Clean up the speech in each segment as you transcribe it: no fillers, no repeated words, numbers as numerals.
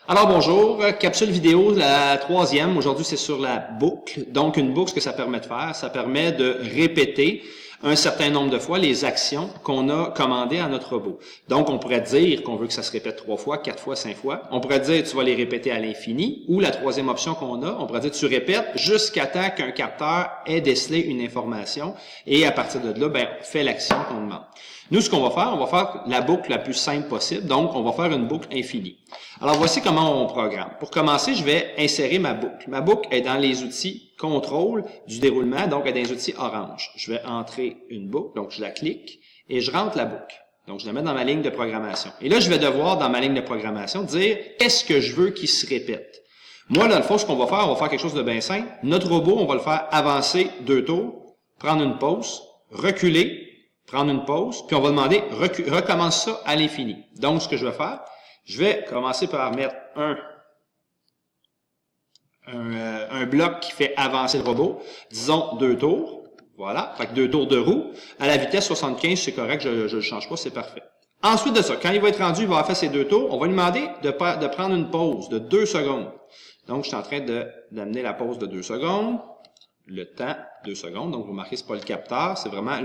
Alors bonjour, capsule vidéo, la troisième. Aujourd'hui, c'est sur la boucle. Donc, une boucle, ce que ça permet de faire, ça permet de répéter un certain nombre de fois les actions qu'on a commandées à notre robot. Donc, on pourrait dire qu'on veut que ça se répète 3 fois, 4 fois, 5 fois. On pourrait dire tu vas les répéter à l'infini. Ou la troisième option qu'on a, on pourrait dire tu répètes jusqu'à temps qu'un capteur ait décelé une information. Et à partir de là, on fait l'action qu'on demande. Nous, ce qu'on va faire la boucle la plus simple possible. Donc, on va faire une boucle infinie. Alors, voici comment on programme. Pour commencer, je vais insérer ma boucle. Ma boucle est dans les outils contrôle du déroulement, donc elle est dans les outils orange. Je vais entrer une boucle, donc je la clique et je rentre la boucle. Donc, je la mets dans ma ligne de programmation. Et là, je vais devoir, dans ma ligne de programmation, dire qu'est-ce que je veux qu'il se répète. Moi, dans le fond, ce qu'on va faire quelque chose de bien simple. Notre robot, on va le faire avancer 2 tours, prendre une pause, reculer, prendre une pause, puis on va demander recommence ça à l'infini. Donc, ce que je vais faire, je vais commencer par mettre un bloc qui fait avancer le robot, disons 2 tours. Voilà, fait que 2 tours de roue. À la vitesse 75, c'est correct, je ne le change pas, c'est parfait. Ensuite de ça, quand il va être rendu, il va avoir fait ses 2 tours, on va lui demander de prendre une pause de 2 secondes. Donc, je suis en train d'amener la pause de 2 secondes. Le temps, 2 secondes. Donc, vous remarquez, ce n'est pas le capteur, c'est vraiment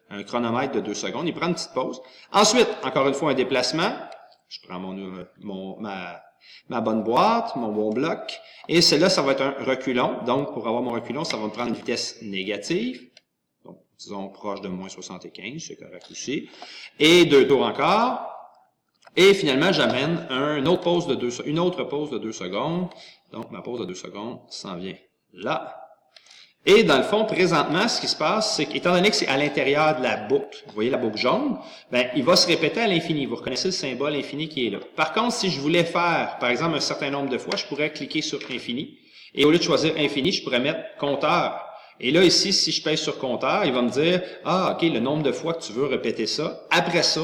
un chronomètre de 2 secondes. Il prend une petite pause. Ensuite, encore une fois, un déplacement. Je prends ma bonne boîte, mon bon bloc. Et celle-là, ça va être un reculon. Donc, pour avoir mon reculon, ça va me prendre une vitesse négative. Donc, disons proche de moins 75, c'est correct aussi. Et 2 tours encore. Et finalement, j'amène une autre pause de 2 secondes. Donc, ma pause de 2 secondes s'en vient là. Et dans le fond, présentement, ce qui se passe, c'est qu'étant donné que c'est à l'intérieur de la boucle, vous voyez la boucle jaune, il va se répéter à l'infini. Vous reconnaissez le symbole infini qui est là. Par contre, si je voulais faire, par exemple, un certain nombre de fois, je pourrais cliquer sur infini. Et au lieu de choisir infini, je pourrais mettre compteur. Et là, ici, si je pèse sur compteur, il va me dire, OK, le nombre de fois que tu veux répéter ça. Après ça,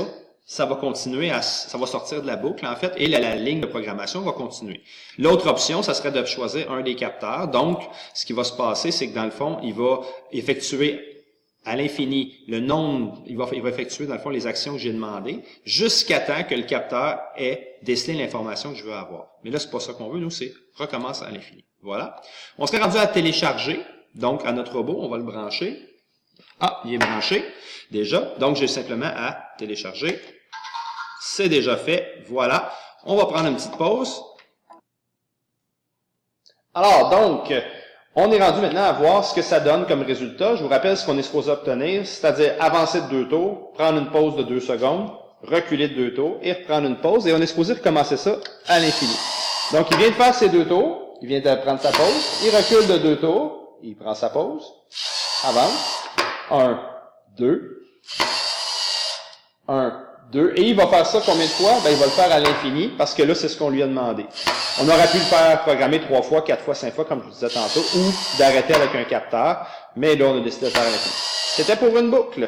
ça va continuer, ça va sortir de la boucle, en fait, et la ligne de programmation va continuer. L'autre option, ça serait de choisir un des capteurs. Donc, ce qui va se passer, c'est que dans le fond, il va effectuer à l'infini le nombre, il va effectuer, dans le fond, les actions que j'ai demandées, jusqu'à temps que le capteur ait décelé l'information que je veux avoir. Mais là, c'est pas ça qu'on veut, nous, c'est recommence à l'infini. Voilà. On serait rendu à télécharger, donc à notre robot, on va le brancher. Ah, il est branché, déjà. Donc, j'ai simplement à télécharger. C'est déjà fait. Voilà. On va prendre une petite pause. Alors, donc, on est rendu maintenant à voir ce que ça donne comme résultat. Je vous rappelle ce qu'on est supposé obtenir, c'est-à-dire avancer de 2 tours, prendre une pause de 2 secondes, reculer de 2 tours et reprendre une pause. Et on est supposé recommencer ça à l'infini. Donc, il vient de faire ses 2 tours. Il vient de prendre sa pause. Il recule de 2 tours. Il prend sa pause. Avance. 1, 2. 1, 2. Et il va faire ça combien de fois? Il va le faire à l'infini, parce que là, c'est ce qu'on lui a demandé. On aurait pu le faire programmer 3 fois, 4 fois, 5 fois, comme je vous disais tantôt, ou d'arrêter avec un capteur, mais là, on a décidé de faire à l'infini. C'était pour une boucle.